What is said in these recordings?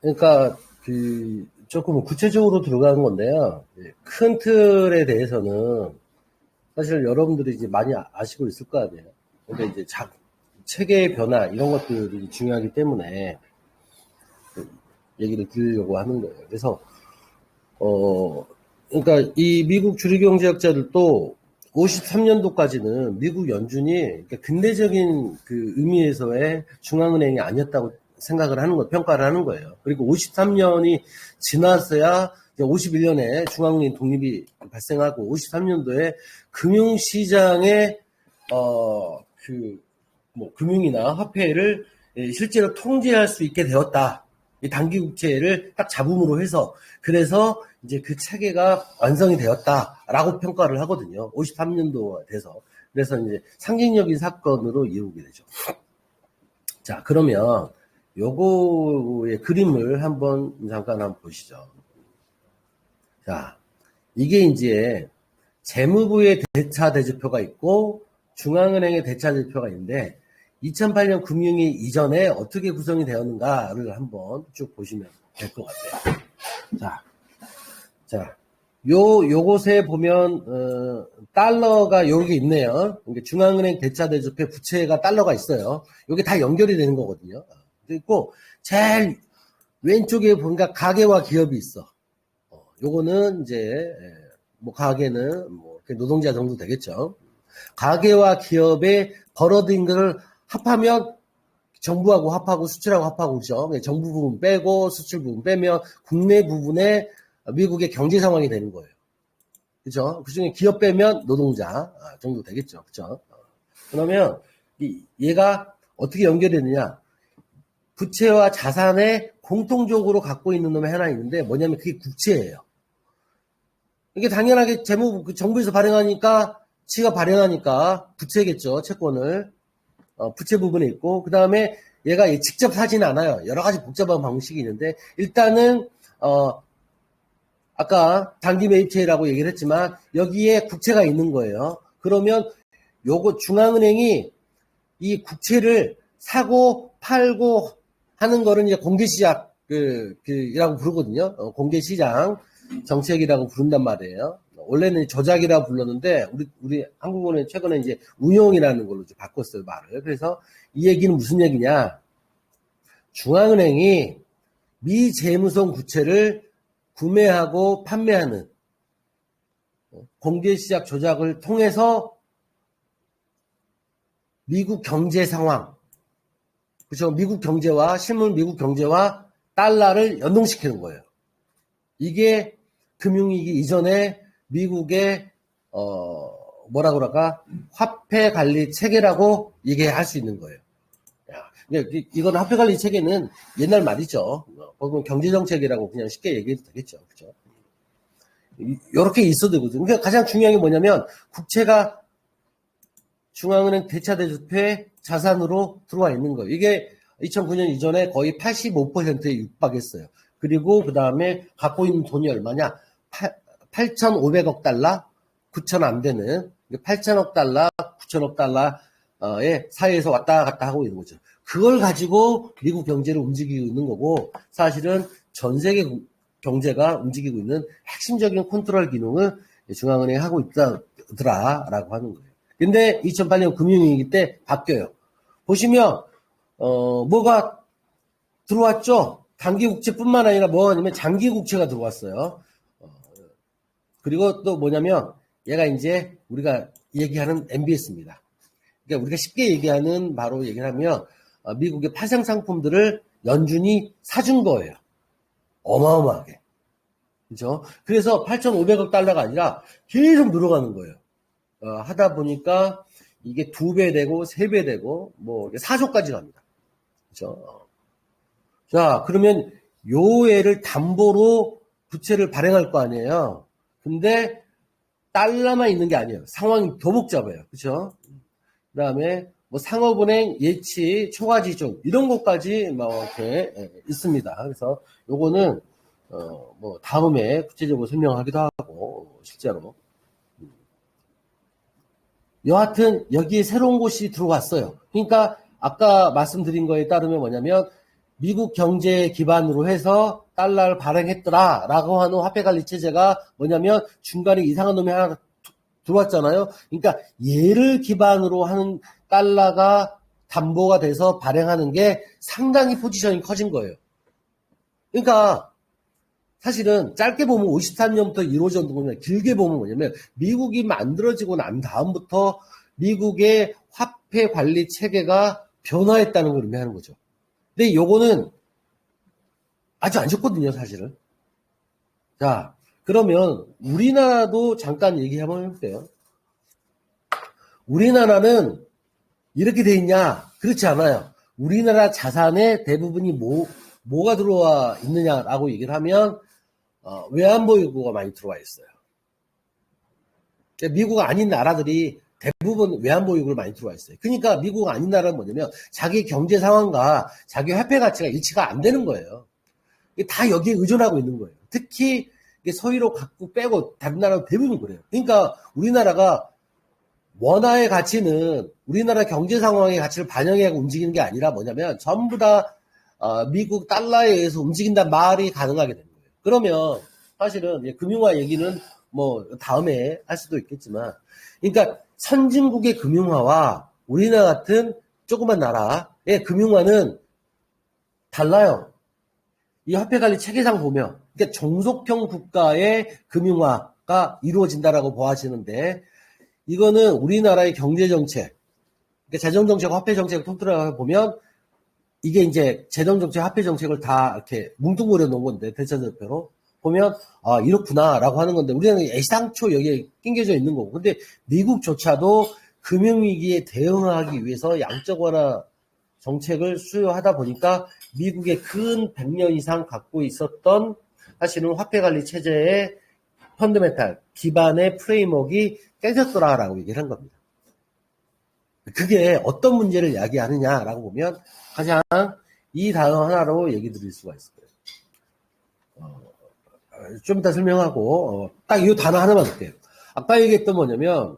그러니까 조금 구체적으로 들어가는 건데요. 큰 틀에 대해서는 사실 여러분들이 이제 많이 아시고 있을 거 아니에요. 근데 이제 체계의 변화 이런 것들이 중요하기 때문에 얘기를 드리려고 하는 거예요. 그래서 그러니까 이 미국 주류경제학자들도 53년도까지는 미국 연준이 그러니까 근대적인 그 의미에서의 중앙은행이 아니었다고 생각을 하는 거, 평가를 하는 거예요. 그리고 53년이 지났어야 51년에 중앙은행 독립이 발생하고 53년도에 금융시장의 금융이나 화폐를 실제로 통제할 수 있게 되었다. 이 단기 국채를 딱 잡음으로 해서 그래서 이제 그 체계가 완성이 되었다라고 평가를 하거든요. 53년도가 돼서. 그래서 이제 상징적인 사건으로 이루게 되죠. 자, 그러면 요거의 그림을 잠깐 보시죠. 자, 이게 이제 재무부의 대차 대조표가 있고 중앙은행의 대차 대조표가 있는데 2008년 금융위 이전에 어떻게 구성이 되었는가를 한번 쭉 보시면 될 것 같아요. 자, 요곳에 보면, 달러가 요게 있네요. 중앙은행 대차 대조표 부채가 달러가 있어요. 요게 다 연결이 되는 거거든요. 그리고 제일 왼쪽에 보니까 가계와 기업이 있어. 요거는 이제, 가계는 노동자 정도 되겠죠. 가계와 기업의 벌어들인 것을 합하면 정부하고 합하고 수출하고 합하고 그죠. 정부 부분 빼고 수출 부분 빼면 국내 부분에 미국의 경제 상황이 되는 거예요. 그죠? 그 중에 기업 빼면 노동자 정도 되겠죠. 그죠? 그러면 얘가 어떻게 연결되느냐. 부채와 자산에 공통적으로 갖고 있는 놈이 하나 있는데 뭐냐면 그게 국채예요. 이게 당연하게 정부에서 발행하니까 지가 발행하니까 부채겠죠. 채권을. 부채 부분에 있고, 그 다음에 얘가 직접 사지는 않아요. 여러 가지 복잡한 방식이 있는데, 일단은, 아까 단기 매입체라고 얘기를 했지만, 여기에 국채가 있는 거예요. 그러면 요거 중앙은행이 이 국채를 사고 팔고 하는 거를 이제 공개시장, 이라고 부르거든요. 공개시장 정책이라고 부른단 말이에요. 원래는 조작이라고 불렀는데 우리 한국어는 최근에 이제 운용이라는 걸로 이제 바꿨어요, 말을. 그래서 이 얘기는 무슨 얘기냐? 중앙은행이 미재무성 부채를 구매하고 판매하는 공개시장 조작을 통해서 미국 경제 상황, 그렇죠? 미국 경제와 실물 미국 경제와 달러를 연동시키는 거예요. 이게 금융위기 이전에 미국의 뭐라 그럴까 화폐 관리 체계라고 얘기할 수 있는 거예요. 이건 화폐 관리 체계는 옛날 말이죠. 보면 경제정책이라고 그냥 쉽게 얘기해도 되겠죠. 그죠? 이렇게 있어도 되거든요. 그러니까 가장 중요한 게 뭐냐면 국채가 중앙은행 대차대조표의 자산으로 들어와 있는 거예요. 이게 2009년 이전에 거의 85%에 육박했어요. 그리고 그 다음에 갖고 있는 돈이 얼마냐? 8,500억 달러? 9천 안 되는 8천억 달러, 9천억 달러의 사이에서 왔다 갔다 하고 있는 거죠. 그걸 가지고 미국 경제를 움직이고 있는 거고 사실은 전 세계 경제가 움직이고 있는 핵심적인 컨트롤 기능을 중앙은행이 하고 있다라고 하는 거예요. 근데 2008년 금융위기 때 바뀌어요. 보시면 뭐가 들어왔죠? 단기 국채뿐만 아니라 뭐가 아니면 장기 국채가 들어왔어요. 그리고 또 뭐냐면 얘가 이제 우리가 얘기하는 MBS입니다. 그러니까 우리가 쉽게 얘기하는 바로 얘기를 하면 미국의 파생 상품들을 연준이 사준 거예요. 어마어마하게. 그죠? 그래서 8,500억 달러가 아니라 계속 늘어가는 거예요. 하다 보니까 이게 2배 되고 3배 되고 뭐 4조까지 갑니다. 그죠? 자, 그러면 요 애를 담보로 부채를 발행할 거 아니에요. 근데 달러만 있는 게 아니에요. 상황이 더 복잡해요. 그렇죠? 그다음에 뭐 상업은행 예치 초과지준 이런 것까지 뭐 이렇게 있습니다. 그래서 요거는 뭐 다음에 구체적으로 설명하기도 하고 실제로 여하튼 여기에 새로운 곳이 들어왔어요. 그러니까 아까 말씀드린 거에 따르면 뭐냐면 미국 경제 기반으로 해서 달러를 발행했더라라고 하는 화폐 관리 체제가 뭐냐면 중간에 이상한 놈이 하나 들어왔잖아요. 그러니까 얘를 기반으로 하는 달러가 담보가 돼서 발행하는 게 상당히 포지션이 커진 거예요. 그러니까 사실은 짧게 보면 53년부터 이루어졌던 거냐, 길게 보면 뭐냐면 미국이 만들어지고 난 다음부터 미국의 화폐 관리 체계가 변화했다는 걸 의미하는 거죠. 근데 요거는 아주 안 좋거든요, 사실은. 자, 그러면 우리나라도 잠깐 얘기 한번 해볼게요. 우리나라는 이렇게 돼 있냐? 그렇지 않아요. 우리나라 자산의 대부분이 뭐가 들어와 있느냐라고 얘기를 하면 외환보유고가 많이 들어와 있어요. 미국 아닌 나라들이 대부분 외환보유고를 많이 들어와 있어요. 그러니까 미국 아닌 나라는 뭐냐면 자기 경제 상황과 자기 화폐 가치가 일치가 안 되는 거예요. 다 여기에 의존하고 있는 거예요. 특히 서유로 갖고 빼고 다른 나라는 대부분 그래요. 그러니까 우리나라가 원화의 가치는 우리나라 경제 상황의 가치를 반영해서 움직이는 게 아니라 뭐냐면 전부 다 미국 달러에 의해서 움직인다는 말이 가능하게 되는 거예요. 그러면 사실은 금융화 얘기는 뭐 다음에 할 수도 있겠지만, 그러니까 선진국의 금융화와 우리나라 같은 조그만 나라의 금융화는 달라요. 이 화폐관리 체계상 보면, 그러니까 종속형 국가의 금융화가 이루어진다라고 보아지는데, 이거는 우리나라의 경제정책, 그러니까 재정정책, 화폐정책을 통틀어 보면, 이게 이제 재정정책, 화폐정책을 다 이렇게 뭉뚱그려 놓은 건데, 대체대표로. 보면, 이렇구나라고 하는 건데, 우리는 애시당초 여기에 낑겨져 있는 거고. 근데 미국조차도 금융위기에 대응하기 위해서 양적 완화 정책을 수요하다 보니까 미국의 근 100년 이상 갖고 있었던 사실은 화폐관리 체제의 펀더멘탈, 기반의 프레임워크가 깨졌더라라고 얘기를 한 겁니다. 그게 어떤 문제를 이야기하느냐라고 보면 가장 이 단어 하나로 얘기 드릴 수가 있을 거예요. 좀 이따 설명하고 딱 이 단어 하나만 볼게요. 아까 얘기했던 뭐냐면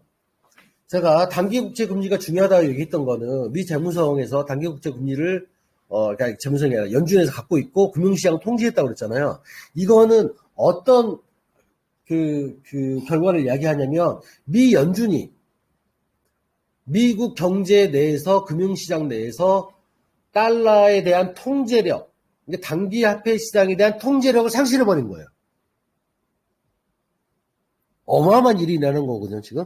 제가 단기 국채 금리가 중요하다고 얘기했던 거는 미 재무성에서 단기 국채 금리를 그러니까 재무성이 아니라 연준에서 갖고 있고 금융시장 통제했다고 그랬잖아요. 이거는 어떤 그 결과를 이야기하냐면 미 연준이 미국 경제 내에서 금융시장 내에서 달러에 대한 통제력, 그러니까 단기 화폐 시장에 대한 통제력을 상실해버린 거예요. 어마어마한 일이 나는 거거든요, 지금.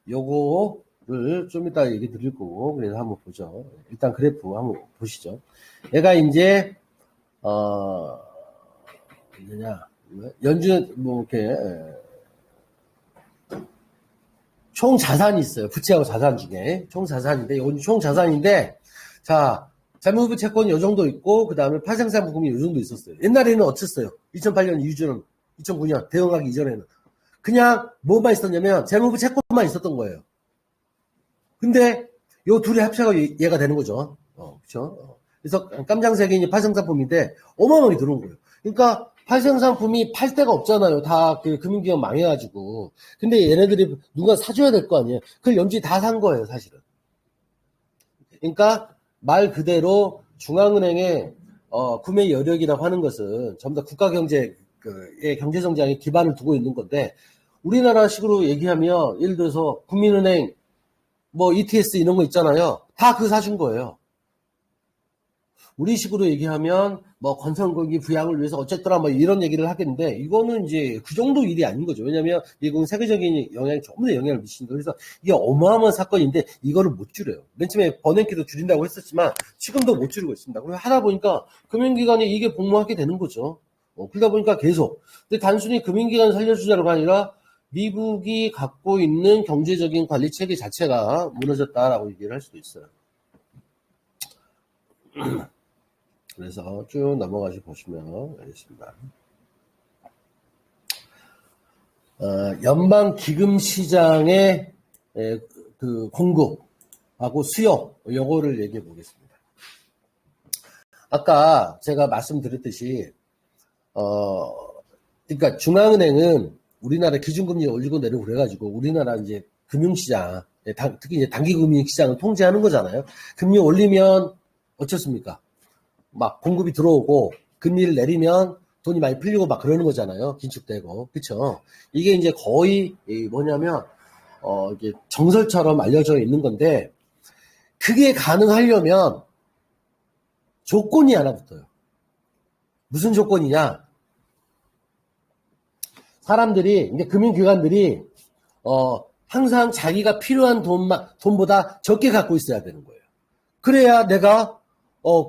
요거를 좀 이따 얘기 드릴 거고, 그래서 한번 보죠. 일단 그래프 한번 보시죠. 얘가 이제, 연준, 이렇게, 총 자산이 있어요. 부채하고 자산 중에. 총 자산인데, 이건 총 자산인데, 자, 재무부 채권이 요 정도 있고, 그 다음에 파생상품이 요 정도 있었어요. 옛날에는 어땠어요? 2008년 이후주는 2009년 대응하기 이전에는 그냥 뭐만 있었냐면 재무부 채권만 있었던 거예요. 근데 요 둘이 합쳐가 얘가 되는 거죠. 그렇죠? 그래서 깜장색이 파생상품인데 어마어마하게 들어온 거예요. 그러니까 파생상품이 팔 데가 없잖아요. 다 그 금융기관 망해가지고. 근데 얘네들이 누가 사줘야 될 거 아니에요. 그걸 연준이 다 산 거예요, 사실은. 그러니까 말 그대로 중앙은행의 구매 여력이라고 하는 것은 전부 다 국가 경제 의 경제 성장에 기반을 두고 있는 건데 우리나라식으로 얘기하면 예를 들어서 국민은행 뭐 ETS 이런 거 있잖아요. 다 그 사준 거예요. 우리식으로 얘기하면 뭐 건설국이 부양을 위해서 어쨌더라 뭐 이런 얘기를 하겠는데 이거는 이제 그 정도 일이 아닌 거죠. 왜냐하면 미국은 세계적인 영향이 전부 다 영향을 미치는 거예요. 그래서 이게 어마어마한 사건인데 이거를 못 줄여요. 맨 처음에 버냉키도 줄인다고 했었지만 지금도 못 줄이고 있습니다. 그래서 하다 보니까 금융기관이 이게 복무하게 되는 거죠. 그러다 보니까 계속. 근데 단순히 금융기관 살려주자가 아니라 미국이 갖고 있는 경제적인 관리 체계 자체가 무너졌다라고 얘기를 할 수도 있어요. 그래서 쭉 넘어가서 보시면 알겠습니다. 연방 기금 시장의 그 공급하고 수요 요거를 얘기해 보겠습니다. 아까 제가 말씀드렸듯이 그러니까 중앙은행은 우리나라 기준금리 올리고 내리고 그래가지고 우리나라 이제 금융시장, 특히 이제 단기 금융시장을 통제하는 거잖아요. 금리 올리면 어떻습니까? 막 공급이 들어오고 금리를 내리면 돈이 많이 풀리고 막 그러는 거잖아요. 긴축되고. 그쵸? 이게 이제 거의 뭐냐면 이게 정설처럼 알려져 있는 건데 그게 가능하려면 조건이 하나 붙어요. 무슨 조건이냐? 사람들이 이제 금융기관들이 항상 자기가 필요한 돈보다 적게 갖고 있어야 되는 거예요. 그래야 내가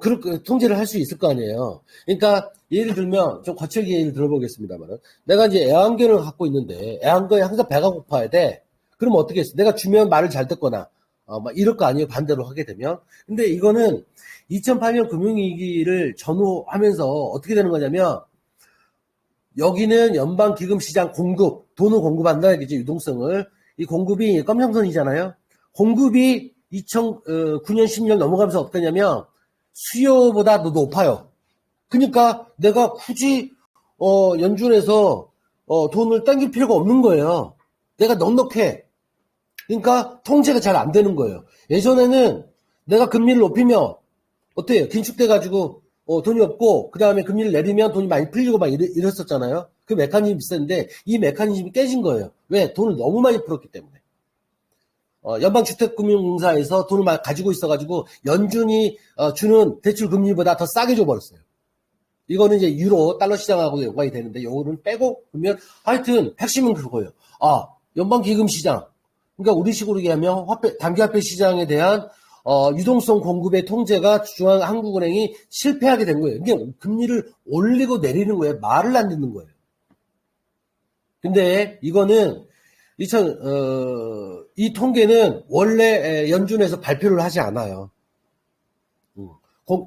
그렇게 통제를 할 수 있을 거 아니에요. 그러니까 예를 들면 좀 거칠게 예를 들어보겠습니다만 내가 이제 애완견을 갖고 있는데 애완견이 항상 배가 고파야 돼. 그럼 어떻게 했어? 내가 주면 말을 잘 듣거나 막 이럴 거 아니에요. 반대로 하게 되면. 근데 이거는 2008년 금융위기를 전후하면서 어떻게 되는 거냐면 여기는 연방기금시장 공급, 돈을 공급한다, 이제 유동성을. 이 공급이 껌형선이잖아요. 공급이 2009년, 10년 넘어가면서 어떻게 하냐면 수요보다 더 높아요. 그러니까 내가 굳이 연준에서 돈을 당길 필요가 없는 거예요. 내가 넉넉해. 그러니까 통제가 잘 안 되는 거예요. 예전에는 내가 금리를 높이면 어때요? 긴축돼가지고 돈이 없고 그 다음에 금리를 내리면 돈이 많이 풀리고 막 이랬었잖아요. 그 메커니즘이 있었는데 이 메커니즘이 깨진 거예요. 왜? 돈을 너무 많이 풀었기 때문에. 연방주택금융공사에서 돈을 많이 가지고 있어가지고 연준이 주는 대출 금리보다 더 싸게 줘버렸어요. 이거는 이제 유로 달러 시장하고 연관이 되는데 요거는 빼고 그러면 하여튼 핵심은 그거예요. 연방기금시장. 그러니까 우리식으로 얘기하면 단기화폐 시장에 대한 유동성 공급의 통제가 중앙한국은행이 실패하게 된 거예요. 이게 금리를 올리고 내리는 거예요. 말을 안 듣는 거예요. 근데 이거는 이 통계는 원래 연준에서 발표를 하지 않아요.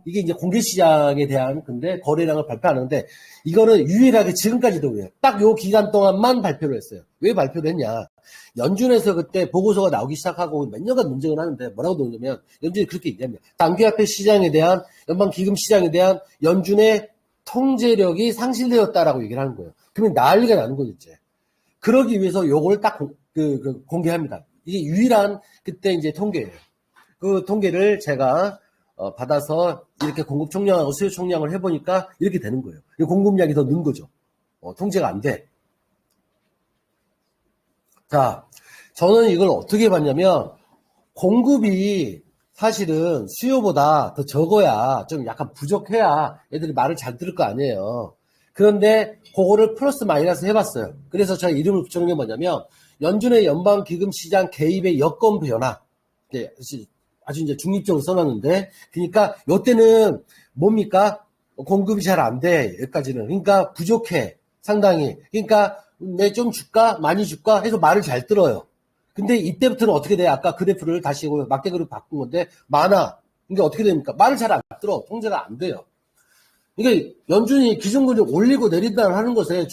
이게 이제 공개시장에 대한 근데 거래량을 발표하는데 이거는 유일하게 지금까지도 그래요. 딱 요 기간 동안만 발표를 했어요. 왜 발표를 했냐? 연준에서 그때 보고서가 나오기 시작하고 몇 년간 논쟁을 하는데 뭐라고 논쟁하면 연준이 그렇게 얘기합니다. 단기화폐 시장에 대한 연방기금 시장에 대한 연준의 통제력이 상실되었다라고 얘기를 하는 거예요. 그러면 난리가 나는 거죠 이제. 그러기 위해서 요걸 딱 공개합니다. 이게 유일한 그때 이제 통계예요. 그 통계를 제가 받아서 이렇게 공급 총량하고 수요 총량을 해보니까 이렇게 되는 거예요. 공급량이 더 는 거죠. 통제가 안 돼. 자, 저는 이걸 어떻게 봤냐면 공급이 사실은 수요보다 더 적어야 좀 약간 부족해야 애들이 말을 잘 들을 거 아니에요. 그런데 그거를 플러스 마이너스 해봤어요. 그래서 제가 이름을 붙여놓은 게 뭐냐면 연준의 연방기금시장 개입의 여건 변화. 아주 이제 중립적으로 써놨는데, 그러니까 요때는 뭡니까? 공급이 잘 안 돼. 여기까지는. 그러니까 부족해. 상당히. 그러니까 내 좀 줄까? 많이 줄까? 해서 말을 잘 들어요. 근데 이때부터는 어떻게 돼? 아까 그래프를 다시 막대 그래프 바꾼 건데 많아. 이게 어떻게 됩니까? 말을 잘 안 들어. 통제가 안 돼요. 그러니까 연준이 기준금리 올리고 내린다 하는 것에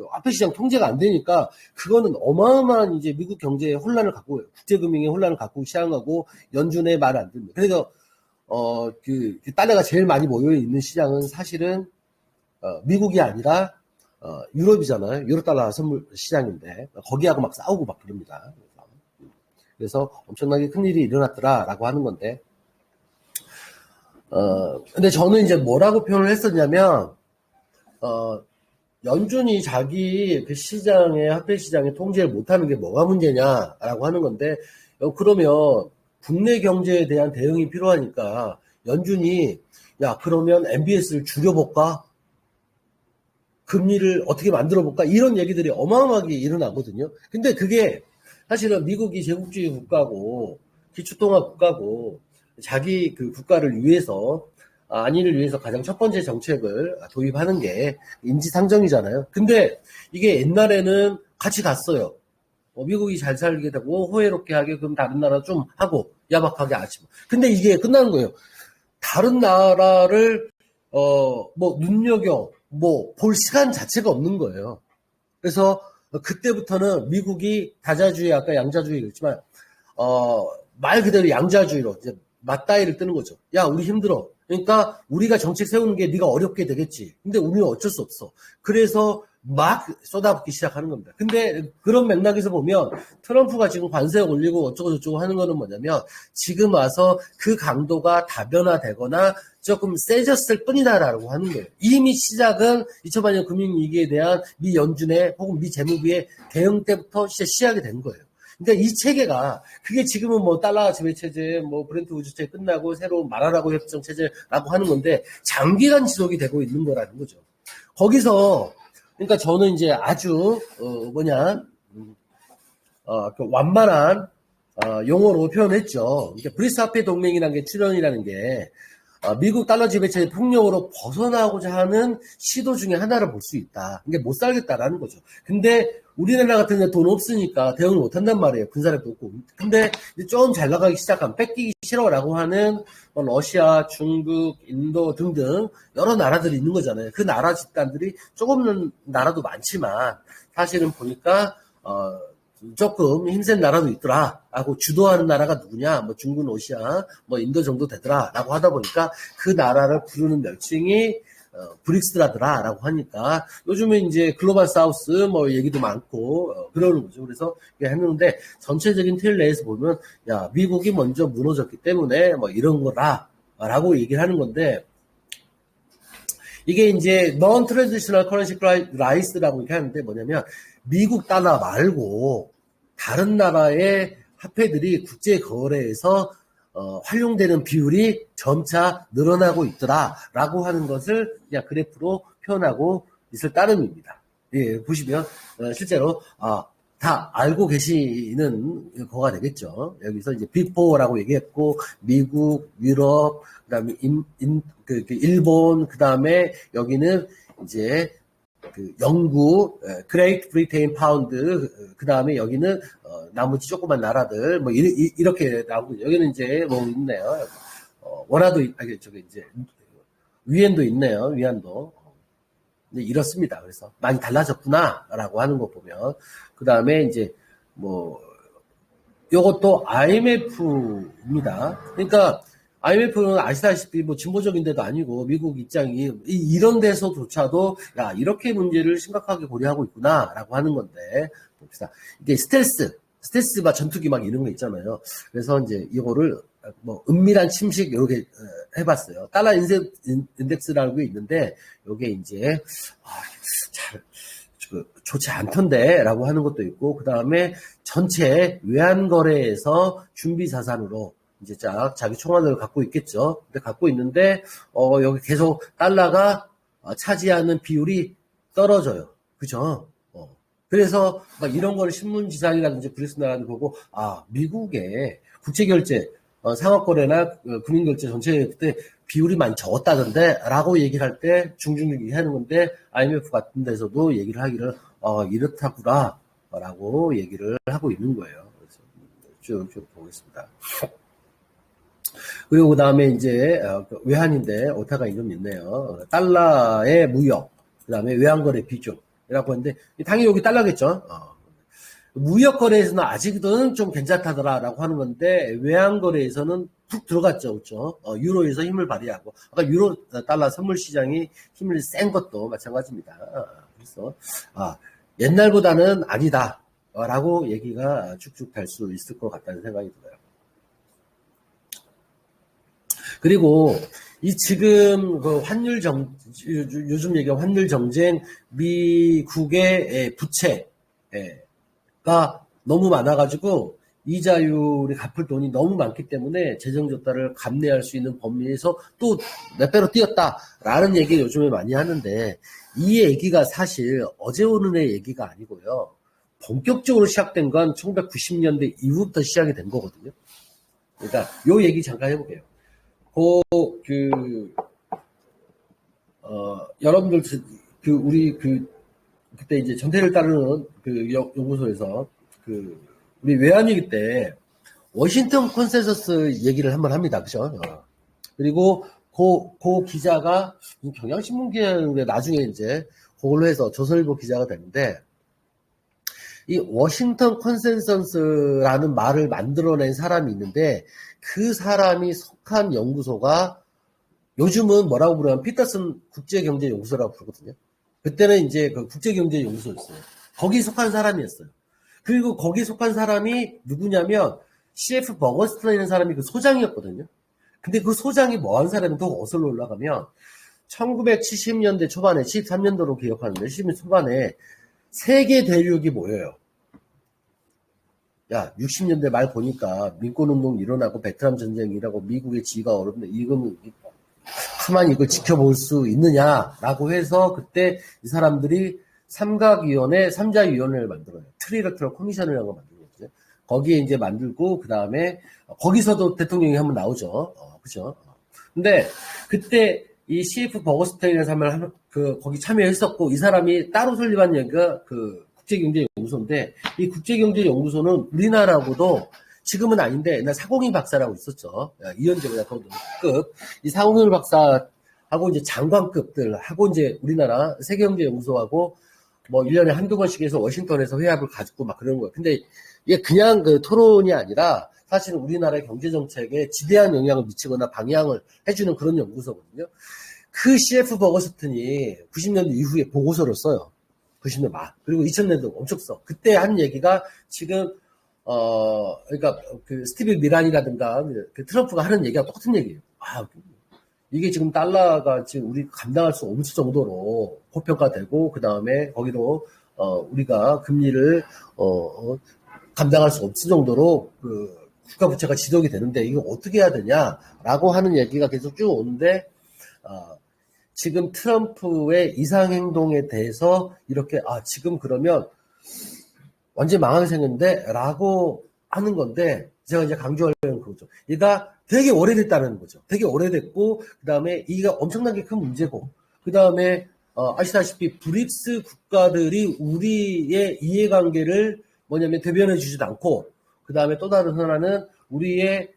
화폐 시장 통제가 안 되니까 그거는 어마어마한 이제 미국 경제의 혼란을 갖고 국제금융의 혼란을 갖고 시작하고 연준의 말을 안 듣는. 그래서 달러가 제일 많이 모여 있는 시장은 사실은 미국이 아니라 유럽이잖아요. 유로 달러 선물 시장인데 거기하고 막 싸우고 막 그럽니다. 그래서 엄청나게 큰일이 일어났더라라고 하는 건데. 근데 저는 이제 뭐라고 표현을 했었냐면, 연준이 자기 그 화폐 시장에 통제를 못하는 게 뭐가 문제냐라고 하는 건데, 그러면 국내 경제에 대한 대응이 필요하니까 연준이, 그러면 MBS를 줄여볼까? 금리를 어떻게 만들어볼까? 이런 얘기들이 어마어마하게 일어나거든요. 근데 그게 사실은 미국이 제국주의 국가고, 기초통화 국가고, 자기 그 국가를 위해서 안위를 위해서 가장 첫 번째 정책을 도입하는 게 인지상정이잖아요. 근데 이게 옛날에는 같이 갔어요. 미국이 잘 살게 되고 호혜롭게 하게 그럼 다른 나라 좀 하고 야박하게 하지. 근데 이게 끝나는 거예요. 다른 나라를 눈여겨 볼 시간 자체가 없는 거예요. 그래서 그때부터는 미국이 다자주의 아까 양자주의 그랬지만 말 그대로 양자주의로 이제 맞다이를 뜨는 거죠. 야, 우리 힘들어. 그러니까 우리가 정책 세우는 게 네가 어렵게 되겠지. 근데 우리는 어쩔 수 없어. 그래서 막 쏟아붓기 시작하는 겁니다. 근데 그런 맥락에서 보면 트럼프가 지금 관세 올리고 어쩌고 저쩌고 하는 거는 뭐냐면 지금 와서 그 강도가 다변화되거나 조금 세졌을 뿐이다라고 하는 거예요. 이미 시작은 2008년 금융위기에 대한 미 연준의 혹은 미 재무부의 대응 때부터 시작이 된 거예요. 그러니까 이 체계가 그게 지금은 뭐 달러 지배 체제, 뭐 브렌트 우주체 끝나고 새로운 마라라고 협정 체제라고 하는 건데 장기간 지속이 되고 있는 거라는 거죠. 거기서 그러니까 저는 이제 아주 그 완만한 용어로 표현했죠. 그러니까 브리스 화폐 동맹이라는 게 출현이라는 게 미국 달러 지배체의 폭력으로 벗어나고자 하는 시도 중에 하나를 볼 수 있다. 이게 못 살겠다라는 거죠. 근데 우리나라 같은 데 돈 없으니까 대응을 못 한단 말이에요. 군사력도 없고. 근데 좀 잘 나가기 시작하면 뺏기기 싫어라고 하는 러시아, 중국, 인도 등등 여러 나라들이 있는 거잖아요. 그 나라 집단들이 조금 나라도 많지만 사실은 보니까 조금 힘센 나라도 있더라. 하고 주도하는 나라가 누구냐? 뭐 중국, 러시아, 뭐 인도 정도 되더라. 라고 하다 보니까 그 나라를 부르는 명칭이 브릭스라더라라고 하니까 요즘에 이제 글로벌 사우스 뭐 얘기도 많고 그러는 거죠. 그래서 했는데 전체적인 틀 내에서 보면 야 미국이 먼저 무너졌기 때문에 뭐 이런 거라라고 얘기를 하는 건데 이게 이제 non traditional currency crisis,라고 이렇게 하는데 뭐냐면 미국 달러 말고 다른 나라의 화폐들이 국제 거래에서 활용되는 비율이 점차 늘어나고 있더라라고 하는 것을 그냥 그래프로 표현하고 있을 따름입니다. 예, 보시면 실제로 다 알고 계시는 거가 되겠죠. 여기서 이제 빅4라고 얘기했고 미국, 유럽, 그다음에 일본, 그다음에 여기는 이제 그 영국, 그레이트 브리테인 파운드, 그 다음에 여기는 나머지 조그만 나라들 뭐 이렇게 나오고 여기는 이제 뭐 있네요. 원화도 저기 이제 위엔도 있네요. 위안도. 근데 이렇습니다. 그래서 많이 달라졌구나라고 하는 거 보면 그 다음에 이제 뭐 요것도 IMF입니다. 그러니까 IMF는 아시다시피 뭐 진보적인 데도 아니고 미국 입장이 이런 데서조차도 야 이렇게 문제를 심각하게 고려하고 있구나라고 하는 건데 봅시다. 이게 스텔스 막 전투기 막 이런 거 있잖아요. 그래서 이제 이거를 뭐 은밀한 침식 이렇게 해봤어요. 달러 인덱스라는 게 있는데 요게 이제 잘 좋지 않던데라고 하는 것도 있고 그 다음에 전체 외환 거래에서 준비 자산으로 이제 자기 총알을 갖고 있겠죠. 근데 갖고 있는데 여기 계속 달러가 차지하는 비율이 떨어져요. 그죠? 그래서 막 이런 거를 신문지상이라든지 브리스 나라를 보고 미국의 국제결제 상업거래나 금융결제 전체 그때 비율이 많이 적었다던데 라고 얘기를 할 때 중중 얘기하는 건데 IMF 같은 데서도 얘기를 하기를 이렇다구나 라고 얘기를 하고 있는 거예요. 그래서 쭉 보겠습니다. 그리고 그 다음에 이제 외환인데 오타가 좀 있네요. 달러의 무역, 그 다음에 외환거래 비중이라고 하는데 당연히 여기 달러겠죠. 무역 거래에서는 아직은 좀 괜찮다더라라고 하는 건데 외환거래에서는 푹 들어갔죠, 그렇죠? 유로에서 힘을 발휘하고 아까 유로 달러 선물 시장이 힘을 센 것도 마찬가지입니다. 그래서 옛날보다는 아니다라고 얘기가 쭉쭉 될 수 있을 것 같다는 생각이 들어요. 그리고 이 지금 그 요즘 얘기한 환율 정쟁, 미국의 부채가 너무 많아가지고 이자율이 갚을 돈이 너무 많기 때문에 재정적자를 감내할 수 있는 범위에서 또 몇 배로 뛰었다라는 얘기 요즘에 많이 하는데 이 얘기가 사실 어제 오늘의 얘기가 아니고요. 본격적으로 시작된 건 1990년대 이후부터 시작이 된 거거든요. 그러니까 요 얘기 잠깐 해볼게요. 여러분들, 우리 그때 이제 전태를 따르는 연구소에서 우리 외환위기 때 워싱턴 컨센서스 얘기를 한번 합니다. 그죠? 그리고 그 기자가 경향신문 기자인데 나중에 이제 그걸로 해서 조선일보 기자가 됐는데 이 워싱턴 컨센서스라는 말을 만들어낸 사람이 있는데 그 사람이 속한 연구소가 요즘은 뭐라고 부르면 피터슨 국제경제연구소라고 부르거든요. 그때는 이제 그 국제경제연구소였어요. 거기 속한 사람이었어요. 그리고 거기 속한 사람이 누구냐면 CF 버거스턴이라는 사람이 그 소장이었거든요. 근데 그 소장이 뭐한 사람이 더 거슬러 올라가면 1970년대 초반에 73년도로 기억하는데 70년 초반에 세계 대륙이 모여요. 야, 60년대 말 보니까 민권운동 일어나고 베트남 전쟁이라고 미국의 지위가 어렵네. 이거는 가만히 이걸 지켜볼 수 있느냐라고 해서 그때 이 사람들이 삼각위원회, 삼자위원회를 만들어요. 트리라테럴 커미션이라는 걸 만들거든요. 거기에 이제 만들고 그 다음에 거기서도 대통령이 한번 나오죠. 그죠? 근데 그때 이 CF 버거스테인이라는 사람을 거기 참여했었고 이 사람이 따로 설립한 얘기가 그 국제경제연구소인데 이 국제경제연구소는 우리나라하고도 지금은 아닌데 옛날 사공인 박사라고 있었죠. 이현재보다 더 높급. 이 사공인 박사하고 이제 장관급들하고 이제 우리나라 세계경제연구소하고 뭐 1년에 한두 번씩 해서 워싱턴에서 회합을 가지고 막 그러는 거예요. 근데 이게 그냥 그 토론이 아니라 사실은 우리나라의 경제정책에 지대한 영향을 미치거나 방향을 해주는 그런 연구소거든요. 그 CF 버거스턴이 90년대 이후에 보고서를 써요. 90년대 말. 그리고 2000년도 엄청 써. 그때 한 얘기가 지금 그러니까 그 스티브 미란이라든가 그 트럼프가 하는 얘기가 똑같은 얘기예요. 이게 지금 달러가 지금 우리 감당할 수 없을 정도로 고평가되고 그 다음에 거기도 우리가 금리를 감당할 수 없을 정도로 그 국가 부채가 지속이 되는데 이거 어떻게 해야 되냐라고 하는 얘기가 계속 쭉 오는데 지금 트럼프의 이상 행동에 대해서 이렇게 지금 그러면 완전 망하게 생겼는데 라고 하는 건데 제가 이제 강조하려는 그거죠. 얘가 되게 오래됐다는 거죠. 되게 오래됐고 그 다음에 이가 엄청나게 큰 문제고 그 다음에 아시다시피 브릭스 국가들이 우리의 이해관계를 뭐냐면 대변해 주지도 않고 그 다음에 또 다른 하나는 우리의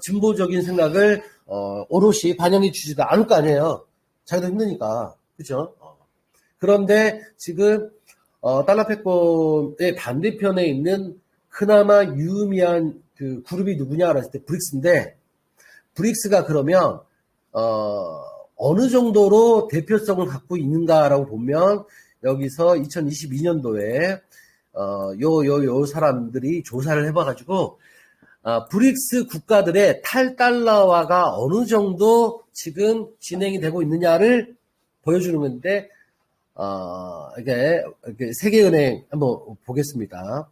진보적인 생각을 오롯이 반영해 주지도 않을 거 아니에요. 자기도 힘드니까. 그죠? 그런데 지금 달러 패권의 반대편에 있는 그나마 유의미한 그 그룹이 누구냐라고 했을 때 브릭스인데 브릭스가 그러면 어느 정도로 대표성을 갖고 있는가라고 보면 여기서 2022년도에 요 사람들이 조사를 해봐가지고 브릭스 국가들의 탈달러화가 어느 정도 지금 진행이 되고 있느냐를 보여주는 건데 이게 세계은행 한번 보겠습니다.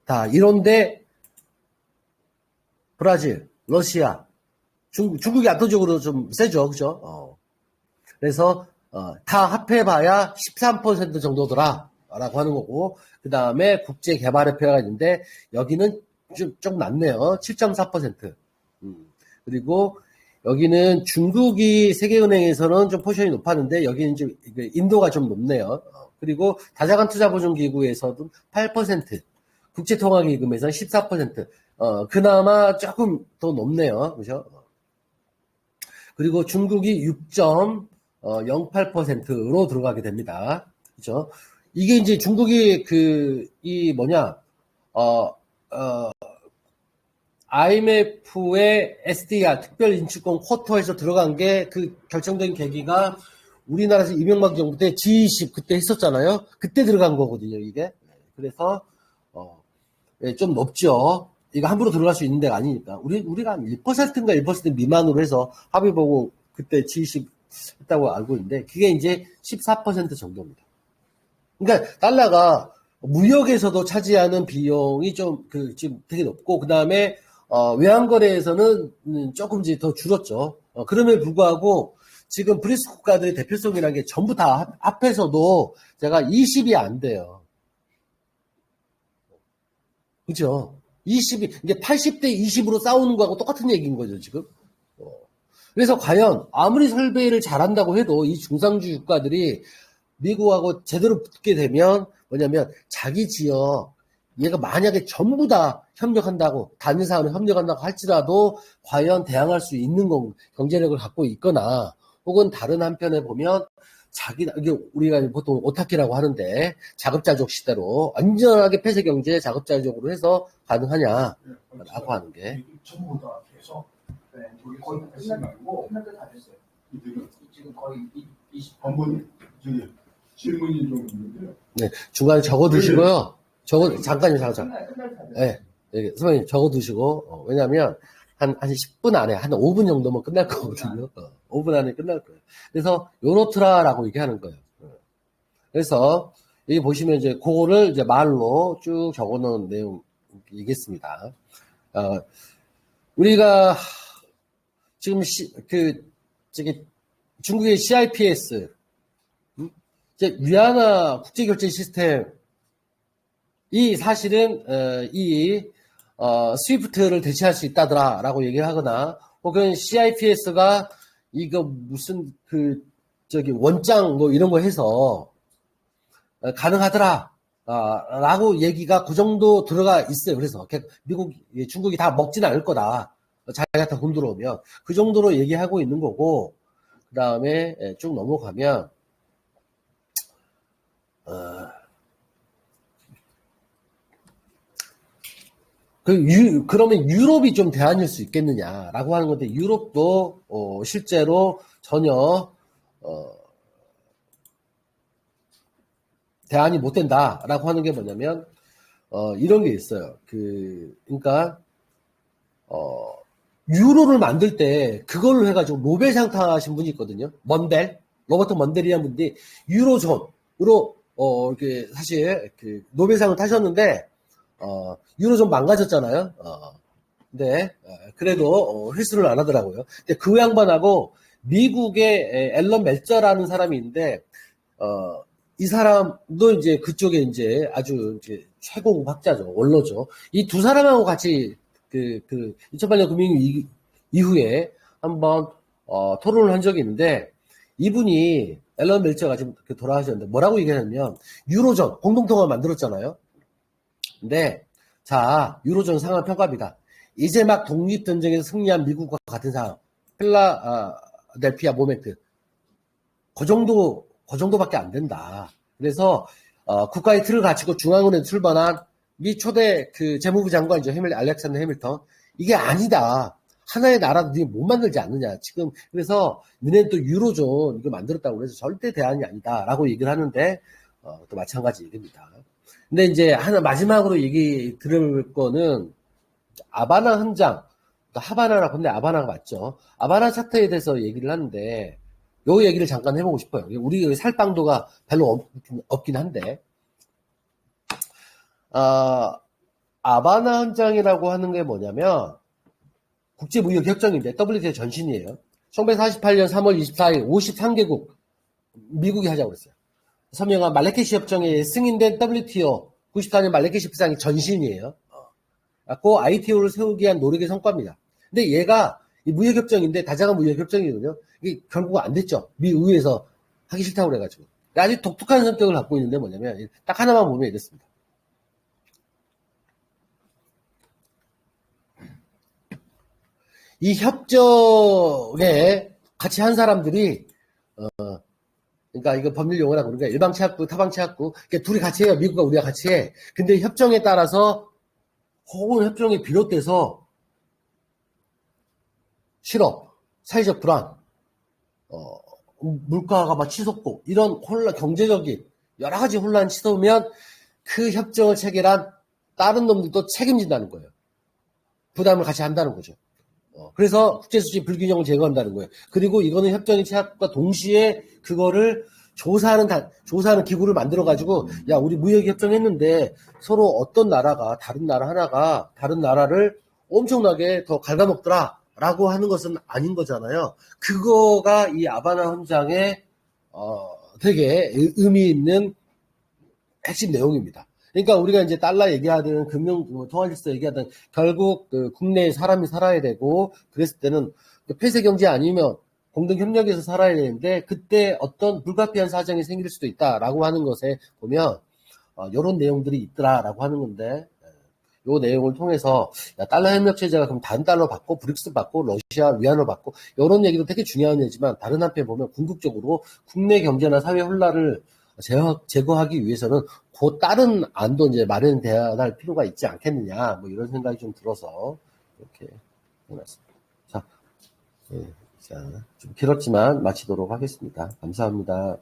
다 이런데 브라질, 러시아, 중국이 압도적으로 좀 세죠, 그죠? 그래서 다 합해봐야 13% 정도더라라고 하는 거고 그 다음에 국제개발협회가 있는데 여기는 좀 낮네요. 7.4%. 그리고 여기는 중국이 세계은행에서는 좀 포션이 높았는데 여기는 좀 인도가 좀 높네요. 그리고 다자간투자보증기구에서도 8%, 국제통화기금에서는 14%. 그나마 조금 더 높네요. 그죠? 그리고 중국이 6.08%로 들어가게 됩니다. 그죠? 이게 이제 중국이 IMF의 SDR, 특별인출권 쿼터에서 들어간 게 그 결정적인 계기가 우리나라에서 이명박 정부 때 G20 그때 했었잖아요. 그때 들어간 거거든요, 이게. 그래서, 좀 높죠. 이거 함부로 들어갈 수 있는 데가 아니니까. 우리가 한 1%인가 1% 미만으로 해서 합의 보고 그때 G20 했다고 알고 있는데, 그게 이제 14% 정도입니다. 그러니까 달러가 무역에서도 차지하는 비용이 지금 되게 높고, 그 다음에, 외환거래에서는 조금 이제 더 줄었죠. 그럼에도 불구하고, 지금 브릭스 국가들의 대표성이라는 게 전부 다 합해서도 제가 20이 안 돼요. 그죠? 20이, 이게 80대 20으로 싸우는 거하고 똑같은 얘기인 거죠, 지금. 그래서 과연 아무리 설계를 잘한다고 해도 이 중상주 국가들이 미국하고 제대로 붙게 되면 뭐냐면 자기 지역 얘가 만약에 전부 다 협력한다고 단일 사안을 협력한다고 할지라도 과연 대항할 수 있는 경제력을 갖고 있거나 혹은 다른 한편에 보면 이게 우리가 보통 오타키라고 하는데 자급자족 시대로 안전하게 폐쇄 경제 자급자족으로 해서 가능하냐라고 하는 게 전부 다 해서 거의 끝난 데 다 됐어요. 지금 거의 20. 한번 저기 질문이 좀 있는데요. 네, 중간에 적어 두시고요. 잠깐요. 네, 네, 선생님 적어 두시고, 왜냐면, 한 10분 안에, 한 5분 정도면 끝날 거거든요. 5분 안에 끝날 거예요. 그래서, 요노트라라고 얘기하는 거예요. 그래서, 여기 보시면 이제, 그거를 이제 말로 쭉 적어 놓은 내용이겠습니다. 우리가, 지금, 중국의 CIPS, 이제 위안화 국제결제 시스템이 사실은 스위프트를 대체할 수 있다더라라고 얘기를 하거나 혹은 CIPS가 이거 무슨 원장 뭐 이런 거 해서 가능하더라 라고 얘기가 그 정도 들어가 있어요. 그래서 중국이 다 먹진 않을 거다. 자기가 다 돈 들어오면 그 정도로 얘기하고 있는 거고 그 다음에 쭉 넘어가면 그러면 유럽이 좀 대안일 수 있겠느냐라고 하는 건데, 유럽도, 실제로 전혀, 대안이 못 된다라고 하는 게 뭐냐면, 이런 게 있어요. 그러니까, 유로를 만들 때 그걸로 해가지고 노벨상 타신 분이 있거든요. 로버트 먼델이라는 분이 유로존으로, 이렇게 사실, 노벨상을 타셨는데, 유로존 망가졌잖아요. 근데, 그래도, 횟수를 안 하더라고요. 근데 그 양반하고 미국의 앨런 멜저라는 사람이 있는데, 이 사람도 이제 그쪽에 이제 아주 이제 최고급 학자죠. 원로죠. 이 두 사람하고 같이 2008년 금융위기 이후에 한번, 토론을 한 적이 있는데, 이분이 앨런 멜저가 지금 돌아가셨는데 뭐라고 얘기하냐면, 유로존, 공동통화 만들었잖아요. 근데 자, 유로존 상황 평가입니다. 이제 막 독립전쟁에서 승리한 미국과 같은 상황. 필라델피아 모멘트. 그 정도밖에 안 된다. 그래서 국가의 틀을 갖추고 중앙은행 출범한 미 초대 재무부 장관이죠. 알렉산더 해밀턴. 이게 아니다. 하나의 나라도 니네 못 만들지 않느냐. 지금 그래서 너네는 또 유로존 이거 만들었다고 해서 절대 대안이 아니다라고 얘기를 하는데 또 마찬가지 얘기입니다. 근데 이제 마지막으로 얘기 들을 거는 아바나 헌장, 하바나라고 근데 아바나가 맞죠. 아바나 차트에 대해서 얘기를 하는데 요 얘기를 잠깐 해보고 싶어요. 우리 살빵도가 별로 없긴 한데 아바나 헌장이라고 하는 게 뭐냐면 국제무역협정인데 WTO 전신이에요. 1948년 3월 24일 53개국 미국이 하자고 그랬어요. 서명한 말레케시 협정에 승인된 WTO 94년 말레케시 협상이 전신이에요. 그 ITO를 세우기 위한 노력의 성과입니다. 근데 얘가 무역협정인데 다자간 무역협정이거든요. 이게 결국 안 됐죠. 미 의회에서 하기 싫다고 그래가지고. 아주 독특한 성격을 갖고 있는데 뭐냐면 딱 하나만 보면 이렇습니다. 이 협정에 같이 한 사람들이 그러니까 이거 법률 용어라고 그러니까 일방체합국, 타방체합국. 그러니까 둘이 같이 해요. 미국과 우리가 같이 해. 근데 협정에 따라서 혹은 협정이 비롯돼서 실업, 사회적 불안, 물가가 막 치솟고 이런 경제적인 여러 가지 혼란이 치솟으면 그 협정을 체결한 다른 놈들도 책임진다는 거예요. 부담을 같이 한다는 거죠. 그래서 국제수지 불균형을 제거한다는 거예요. 그리고 이거는 협정의 체합과 동시에 그거를 조사하는 기구를 만들어가지고, 야, 우리 무역협정 했는데 서로 어떤 나라가, 다른 나라 하나가 다른 나라를 엄청나게 더 갉아먹더라. 라고 하는 것은 아닌 거잖아요. 그거가 이 아바나 헌장의, 되게 의미 있는 핵심 내용입니다. 그러니까 우리가 이제 달러 얘기하든 통화질서 얘기하든 결국 국내에 사람이 살아야 되고 그랬을 때는 폐쇄 경제 아니면 공동 협력에서 살아야 되는데 그때 어떤 불가피한 사정이 생길 수도 있다라고 하는 것에 보면 이런 내용들이 있더라라고 하는 건데 이 내용을 통해서 달러 협력 체제가 그럼 다른 달러 받고 브릭스 받고 러시아 위안화 받고 이런 얘기도 되게 중요한 얘기지만 다른 한편 보면 궁극적으로 국내 경제나 사회 혼란을 제거하기 위해서는 그 다른 안도 이제 마련돼야 할 필요가 있지 않겠느냐, 뭐 이런 생각이 좀 들어서 이렇게 해놨습니다. 자, 자, 좀 길었지만 마치도록 하겠습니다. 감사합니다.